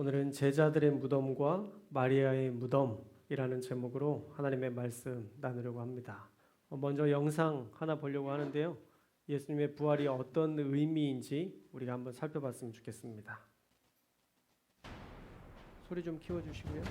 오늘은 제자들의 무덤과 마리아의 무덤이라는 제목으로 하나님의 말씀 나누려고 합니다. 먼저 영상 하나 보려고 하는데요. 예수님의 부활이 어떤 의미인지 우리가 한번 살펴봤으면 좋겠습니다. 소리 좀 키워주시고요.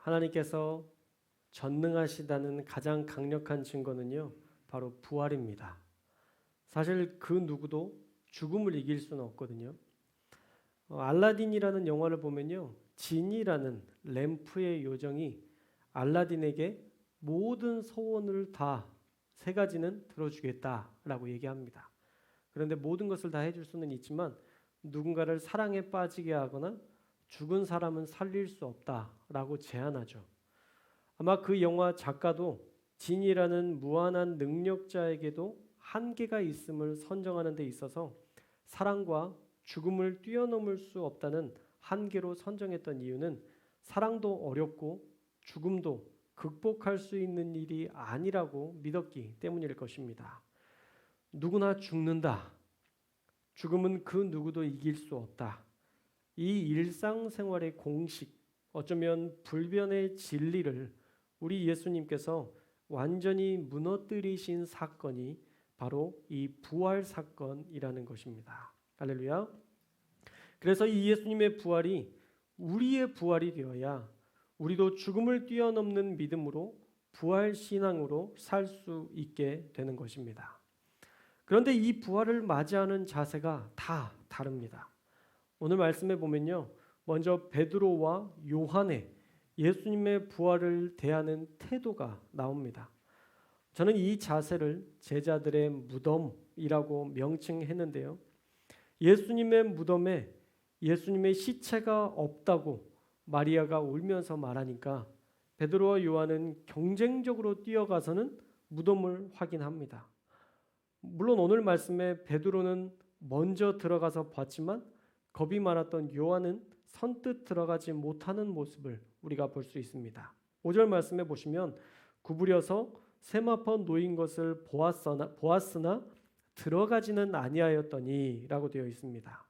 하나님께서 전능하시다는 가장 강력한 증거는요, 바로 부활입니다. 사실 그 누구도 죽음을 이길 수는 없거든요. 알라딘이라는 영화를 보면요, 진이라는 램프의 요정이 알라딘에게 모든 소원을 다 세 가지는 들어주겠다라고 얘기합니다. 그런데 모든 것을 다 해줄 수는 있지만 누군가를 사랑에 빠지게 하거나 죽은 사람은 살릴 수 없다라고 제안하죠. 아마 그 영화 작가도 진이라는 무한한 능력자에게도 한계가 있음을 선정하는 데 있어서 사랑과 죽음을 뛰어넘을 수 없다는 한계로 선정했던 이유는 사랑도 어렵고 죽음도 극복할 수 있는 일이 아니라고 믿었기 때문일 것입니다. 누구나 죽는다. 죽음은 그 누구도 이길 수 없다. 이 일상생활의 공식, 어쩌면 불변의 진리를 우리 예수님께서 완전히 무너뜨리신 사건이 바로 이 부활 사건이라는 것입니다. 할렐루야. 그래서 이 예수님의 부활이 우리의 부활이 되어야 우리도 죽음을 뛰어넘는 믿음으로 부활 신앙으로 살 수 있게 되는 것입니다. 그런데 이 부활을 맞이하는 자세가 다 다릅니다. 오늘 말씀에 보면요, 먼저 베드로와 요한의 예수님의 부활을 대하는 태도가 나옵니다. 저는 이 자세를 제자들의 무덤이라고 명칭했는데요. 예수님의 무덤에 예수님의 시체가 없다고 마리아가 울면서 말하니까 베드로와 요한은 경쟁적으로 뛰어가서는 무덤을 확인합니다. 물론 오늘 말씀에 베드로는 먼저 들어가서 봤지만 겁이 많았던 요한은 선뜻 들어가지 못하는 모습을 우리가 볼 수 있습니다. 5절 말씀에 보시면 구부려서 세마포 놓인 것을 보았으나 들어가지는 아니하였더니라고 되어 있습니다.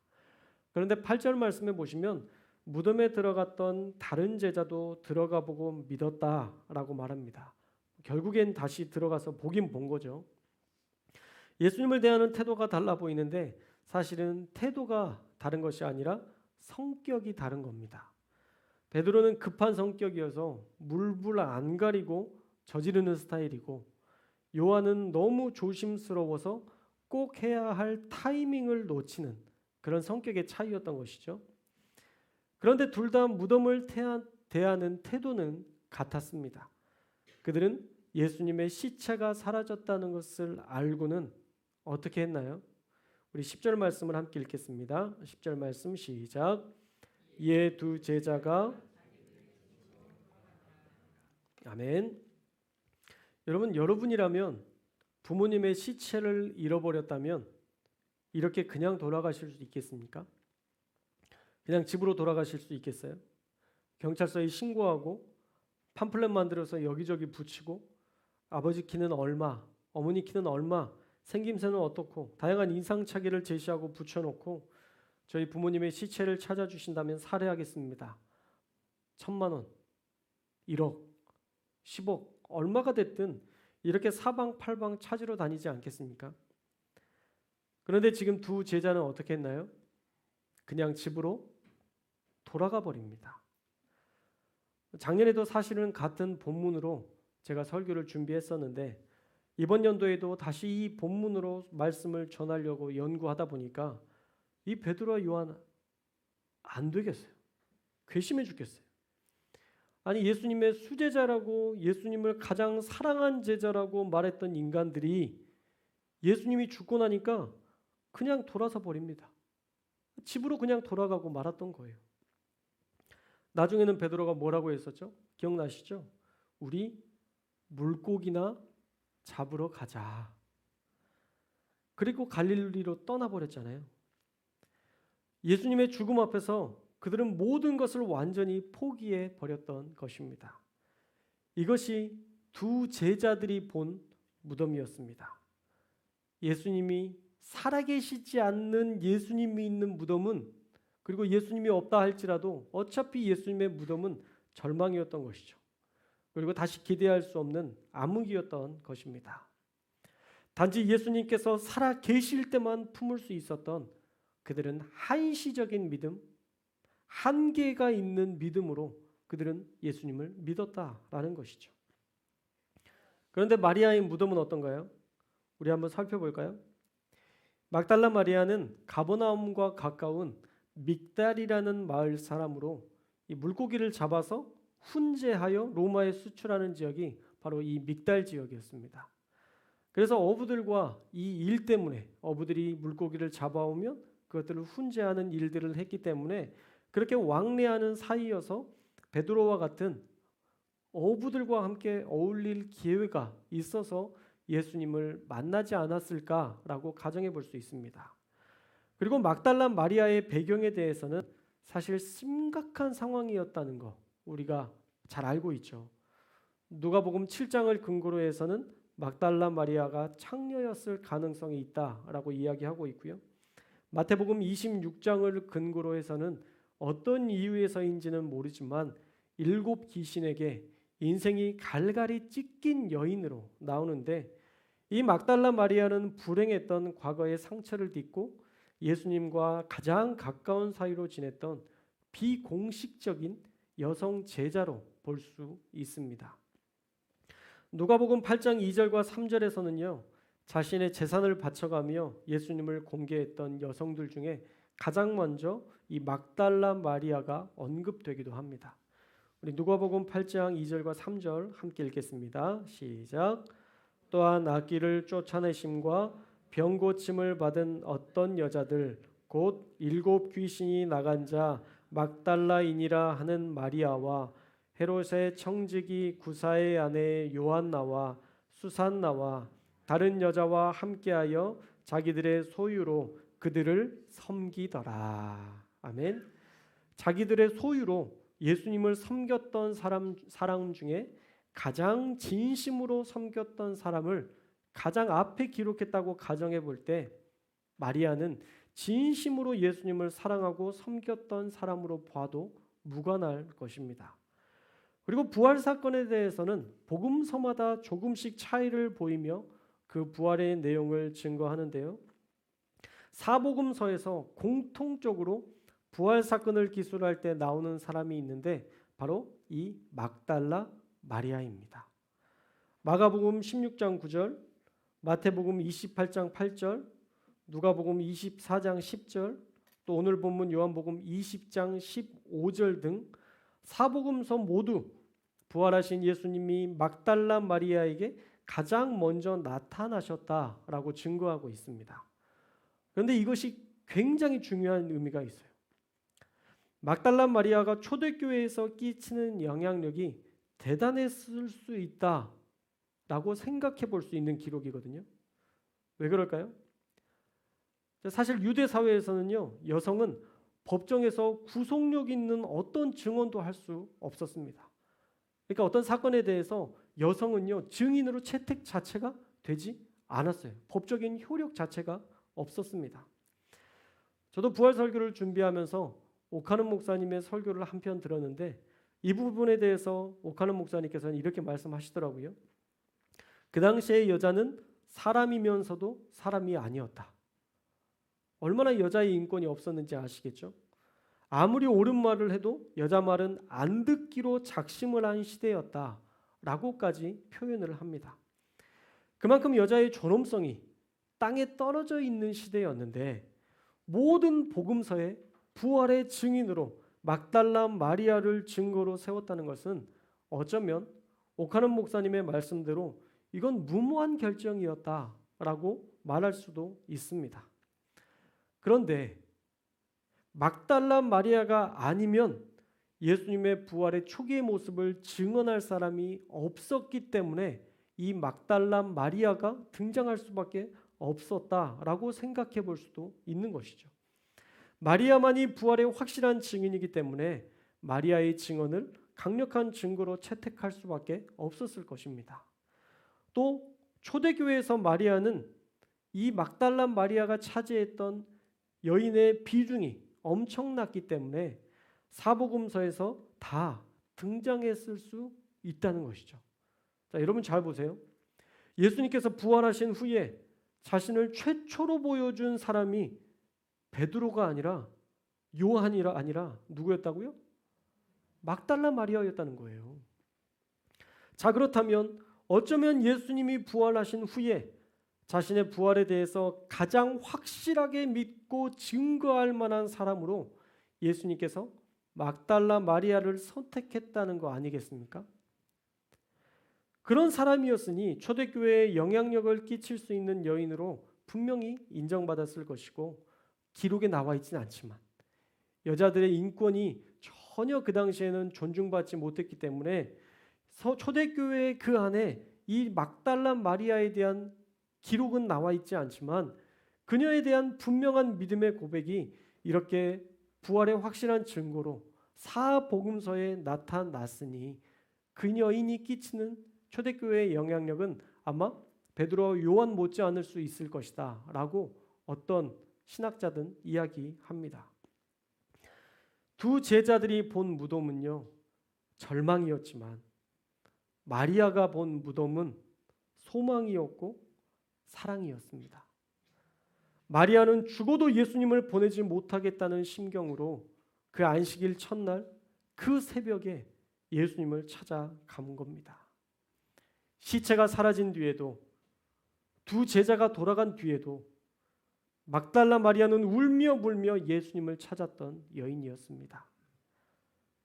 그런데 8절 말씀에 보시면 무덤에 들어갔던 다른 제자도 들어가 보고 믿었다라고 말합니다. 결국엔 다시 들어가서 보긴 본 거죠. 예수님을 대하는 태도가 달라 보이는데 사실은 태도가 다른 것이 아니라 성격이 다른 겁니다. 베드로는 급한 성격이어서 물불 안 가리고 저지르는 스타일이고, 요한은 너무 조심스러워서 꼭 해야 할 타이밍을 놓치는 그런 성격의 차이였던 것이죠. 그런데 둘 다 무덤을 대하는 태도는 같았습니다. 그들은 예수님의 시체가 사라졌다는 것을 알고는 어떻게 했나요? 우리 10절 말씀을 함께 읽겠습니다. 10절 말씀 시작. 이에 두 제자가 아멘. 여러분이라면 부모님의 시체를 잃어버렸다면 이렇게 그냥 돌아가실 수 있겠습니까? 그냥 집으로 돌아가실 수 있겠어요? 경찰서에 신고하고 팜플렛 만들어서 여기저기 붙이고 아버지 키는 얼마, 어머니 키는 얼마, 생김새는 어떻고 다양한 인상착의를 제시하고 붙여놓고 저희 부모님의 시체를 찾아주신다면 살해하겠습니다. 1,000만 원, 1억, 10억 얼마가 됐든 이렇게 사방팔방 찾으러 다니지 않겠습니까? 그런데 지금 두 제자는 어떻게 했나요? 그냥 집으로 돌아가 버립니다. 작년에도 사실은 같은 본문으로 제가 설교를 준비했었는데 이번 연도에도 다시 이 본문으로 말씀을 전하려고 연구하다 보니까 이 베드로와 요한 안 되겠어요. 괘씸해 죽겠어요. 아니 예수님의 수제자라고 예수님을 가장 사랑한 제자라고 말했던 인간들이 예수님이 죽고 나니까 그냥 돌아서 버립니다. 집으로 그냥 돌아가고 말았던 거예요. 나중에는 베드로가 뭐라고 했었죠? 기억나시죠? 우리 물고기나 잡으러 가자. 그리고 갈릴리로 떠나버렸잖아요. 예수님의 죽음 앞에서 그들은 모든 것을 완전히 포기해 버렸던 것입니다. 이것이 두 제자들이 본 무덤이었습니다. 예수님이 살아계시지 않는 예수님이 있는 무덤은, 그리고 예수님이 없다 할지라도 어차피 예수님의 무덤은 절망이었던 것이죠. 그리고 다시 기대할 수 없는 암흑이었던 것입니다. 단지 예수님께서 살아계실 때만 품을 수 있었던 그들은 한시적인 믿음, 한계가 있는 믿음으로 그들은 예수님을 믿었다라는 것이죠. 그런데 마리아의 무덤은 어떤가요? 우리 한번 살펴볼까요? 막달라 마리아는 가버나움과 가까운 믹달이라는 마을 사람으로 이 물고기를 잡아서 훈제하여 로마에 수출하는 지역이 바로 이 믹달 지역이었습니다. 그래서 어부들과 이 일 때문에 어부들이 물고기를 잡아오면 그것들을 훈제하는 일들을 했기 때문에 그렇게 왕래하는 사이여서 베드로와 같은 어부들과 함께 어울릴 기회가 있어서 예수님을 만나지 않았을까라고 가정해 볼 수 있습니다. 그리고 막달라 마리아의 배경에 대해서는 사실 심각한 상황이었다는 거 우리가 잘 알고 있죠. 누가복음 7장을 근거로 해서는 막달라 마리아가 창녀였을 가능성이 있다라고 이야기하고 있고요. 마태복음 26장을 근거로 해서는 어떤 이유에서인지는 모르지만 7 귀신에게 인생이 갈갈이 찢긴 여인으로 나오는데 이 막달라 마리아는 불행했던 과거의 상처를 딛고 예수님과 가장 가까운 사이로 지냈던 비공식적인 여성 제자로 볼 수 있습니다. 누가복음 8장 2절과 3절에서는요. 자신의 재산을 바쳐가며 예수님을 공개했던 여성들 중에 가장 먼저 이 막달라 마리아가 언급되기도 합니다. 우리 누가복음 8장 2절과 3절 함께 읽겠습니다. 시작. 또한 악귀를 쫓아내심과 병고침을 받은 어떤 여자들 곧 7 귀신이 나간 자 막달라인이라 하는 마리아와 헤롯의 청지기 구사의 아내 요한나와 수산나와 다른 여자와 함께하여 자기들의 소유로 그들을 섬기더라. 아멘. 자기들의 소유로 예수님을 섬겼던 사람 중에 가장 진심으로 섬겼던 사람을 가장 앞에 기록했다고 가정해 볼 때 마리아는 진심으로 예수님을 사랑하고 섬겼던 사람으로 봐도 무관할 것입니다. 그리고 부활 사건에 대해서는 복음서마다 조금씩 차이를 보이며 그 부활의 내용을 증거하는데요. 사복음서에서 공통적으로 부활 사건을 기술할 때 나오는 사람이 있는데 바로 이 막달라 마리아입니다. 마가복음 16장 9절, 마태복음 28장 8절, 누가복음 24장 10절, 또 오늘 본문 요한복음 20장 15절 등 사복음서 모두 부활하신 예수님이 막달라 마리아에게 가장 먼저 나타나셨다라고 증거하고 있습니다. 그런데 이것이 굉장히 중요한 의미가 있어요. 막달라 마리아가 초대교회에서 끼치는 영향력이 대단했을 수 있다라고 생각해 볼 수 있는 기록이거든요. 왜 그럴까요? 사실 유대 사회에서는요, 여성은 법정에서 구속력 있는 어떤 증언도 할 수 없었습니다. 그러니까 어떤 사건에 대해서 여성은요, 증인으로 채택 자체가 되지 않았어요. 법적인 효력 자체가 없었습니다. 저도 부활 설교를 준비하면서 오카는 목사님의 설교를 한 편 들었는데 이 부분에 대해서 오카는 목사님께서는 이렇게 말씀하시더라고요. 그 당시에 여자는 사람이면서도 사람이 아니었다. 얼마나 여자의 인권이 없었는지 아시겠죠? 아무리 옳은 말을 해도 여자 말은 안 듣기로 작심을 한 시대였다라고까지 표현을 합니다. 그만큼 여자의 존엄성이 땅에 떨어져 있는 시대였는데 모든 복음서에 부활의 증인으로 막달라 마리아를 증거로 세웠다는 것은 어쩌면 오카는 목사님의 말씀대로 이건 무모한 결정이었다라고 말할 수도 있습니다. 그런데 막달라 마리아가 아니면 예수님의 부활의 초기의 모습을 증언할 사람이 없었기 때문에 이 막달라 마리아가 등장할 수밖에 없었다라고 생각해 볼 수도 있는 것이죠. 마리아만이 부활의 확실한 증인이기 때문에 마리아의 증언을 강력한 증거로 채택할 수밖에 없었을 것입니다. 또 초대교회에서 마리아는 이 막달라 마리아가 차지했던 여인의 비중이 엄청났기 때문에 사복음서에서 다 등장했을 수 있다는 것이죠. 자, 여러분 잘 보세요. 예수님께서 부활하신 후에 자신을 최초로 보여준 사람이 베드로가 아니라 요한이라 아니라 누구였다고요? 막달라 마리아였다는 거예요. 자, 그렇다면 어쩌면 예수님이 부활하신 후에 자신의 부활에 대해서 가장 확실하게 믿고 증거할 만한 사람으로 예수님께서 막달라 마리아를 선택했다는 거 아니겠습니까? 그런 사람이었으니 초대교회에 영향력을 끼칠 수 있는 여인으로 분명히 인정받았을 것이고 기록에 나와 있지는 않지만 여자들의 인권이 전혀 그 당시에는 존중받지 못했기 때문에 초대교회의 그 안에 이 막달라 마리아에 대한 기록은 나와 있지 않지만 그녀에 대한 분명한 믿음의 고백이 이렇게 부활의 확실한 증거로 사복음서에 나타났으니 그 여인이 끼치는 초대교회의 영향력은 아마 베드로와 요한 못지 않을 수 있을 것이다 라고 어떤 신학자들은 이야기합니다. 두 제자들이 본 무덤은요, 절망이었지만 마리아가 본 무덤은 소망이었고 사랑이었습니다. 마리아는 죽어도 예수님을 보내지 못하겠다는 심경으로 그 안식일 첫날 그 새벽에 예수님을 찾아간 겁니다. 시체가 사라진 뒤에도 두 제자가 돌아간 뒤에도 막달라 마리아는 울며 불며 예수님을 찾았던 여인이었습니다.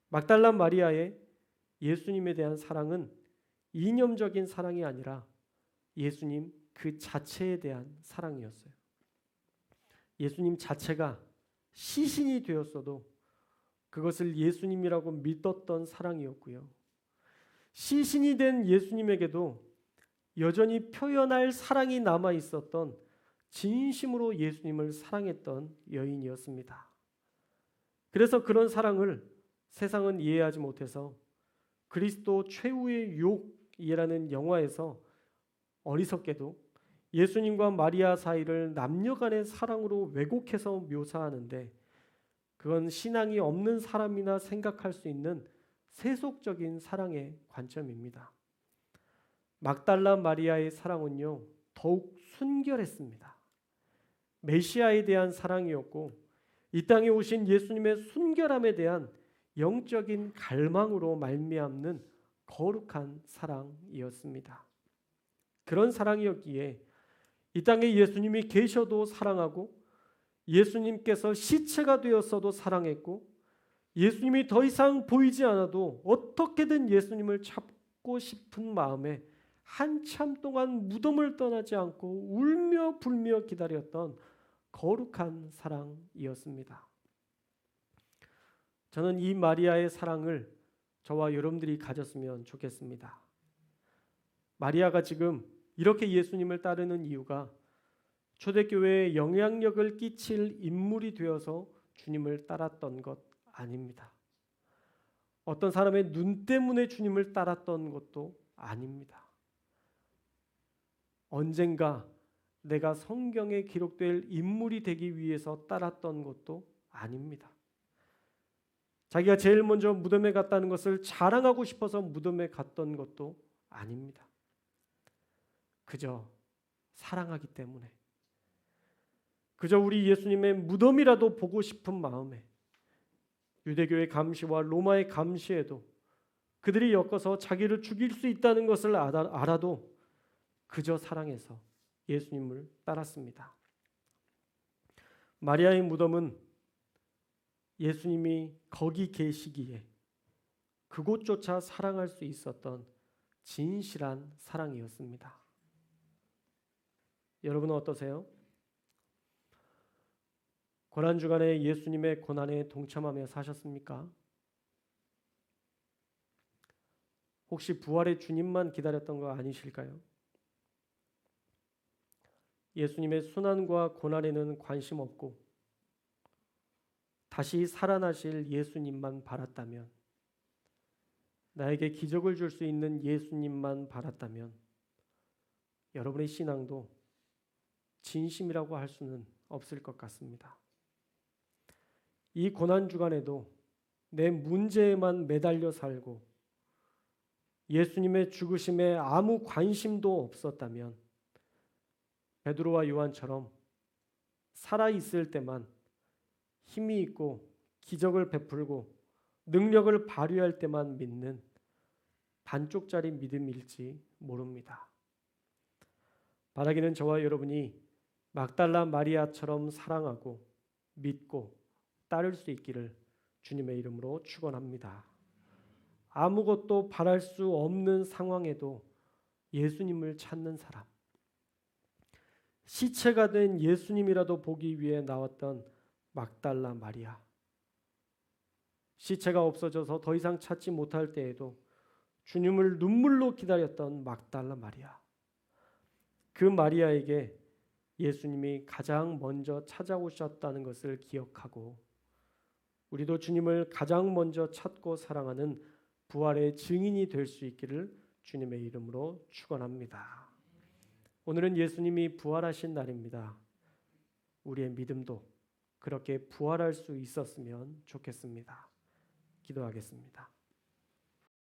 막달라 마리아의 예수님에 대한 사랑은 이념적인 사랑이 아니라 예수님 그 자체에 대한 사랑이었어요. 예수님 자체가 시신이 되었어도 그것을 예수님이라고 믿었던 사랑이었고요. 시신이 된 예수님에게도 여전히 표현할 사랑이 남아 있었던 진심으로 예수님을 사랑했던 여인이었습니다. 그래서 그런 사랑을 세상은 이해하지 못해서 그리스도 최후의 이라는 영화에서 어리석게도 예수님과 마리아 사이를 남녀 간의 사랑으로 왜곡해서 묘사하는데 그건 신앙이 없는 사람이나 생각할 수 있는 세속적인 사랑의 관점입니다. 막달라 마리아의 사랑은요, 더욱 순결했습니다. 메시아에 대한 사랑이었고 이 땅에 오신 예수님의 순결함에 대한 영적인 갈망으로 말미암는 거룩한 사랑이었습니다. 그런 사랑이었기에 이 땅에 예수님이 계셔도 사랑하고 예수님께서 시체가 되었어도 사랑했고 예수님이 더 이상 보이지 않아도 어떻게든 예수님을 찾고 싶은 마음에 한참 동안 무덤을 떠나지 않고 울며 불며 기다렸던 거룩한 사랑이었습니다. 저는 이 마리아의 사랑을 저와 여러분들이 가졌으면 좋겠습니다. 마리아가 지금 이렇게 예수님을 따르는 이유가 초대교회에 영향력을 끼칠 인물이 되어서 주님을 따랐던 것 아닙니다. 어떤 사람의 눈 때문에 주님을 따랐던 것도 아닙니다. 언젠가 내가 성경에 기록될 인물이 되기 위해서 따랐던 것도 아닙니다. 자기가 제일 먼저 무덤에 갔다는 것을 자랑하고 싶어서 무덤에 갔던 것도 아닙니다. 그저 사랑하기 때문에, 그저 우리 예수님의 무덤이라도 보고 싶은 마음에 유대교의 감시와 로마의 감시에도 그들이 엮어서 자기를 죽일 수 있다는 것을 알아도 그저 사랑해서 예수님을 따랐습니다. 마리아의 무덤은 예수님이 거기 계시기에 그곳조차 사랑할 수 있었던 진실한 사랑이었습니다. 여러분은 어떠세요? 고난주간에 예수님의 고난에 동참하며 사셨습니까? 혹시 부활의 주님만 기다렸던 거 아니실까요? 예수님의 순환과 고난에는 관심 없고 다시 살아나실 예수님만 바랐다면, 나에게 기적을 줄 수 있는 예수님만 바랐다면 여러분의 신앙도 진심이라고 할 수는 없을 것 같습니다. 이 고난주간에도 내 문제에만 매달려 살고 예수님의 죽으심에 아무 관심도 없었다면 베드로와 요한처럼 살아있을 때만 힘이 있고 기적을 베풀고 능력을 발휘할 때만 믿는 반쪽짜리 믿음일지 모릅니다. 바라기는 저와 여러분이 막달라 마리아처럼 사랑하고 믿고 따를 수 있기를 주님의 이름으로 축원합니다. 아무것도 바랄 수 없는 상황에도 예수님을 찾는 사람, 시체가 된 예수님이라도 보기 위해 나왔던 막달라 마리아, 시체가 없어져서 더 이상 찾지 못할 때에도 주님을 눈물로 기다렸던 막달라 마리아, 그 마리아에게 예수님이 가장 먼저 찾아오셨다는 것을 기억하고 우리도 주님을 가장 먼저 찾고 사랑하는 부활의 증인이 될 수 있기를 주님의 이름으로 축원합니다. 오늘은 예수님이 부활하신 날입니다. 우리의 믿음도 그렇게 부활할 수 있었으면 좋겠습니다. 기도하겠습니다.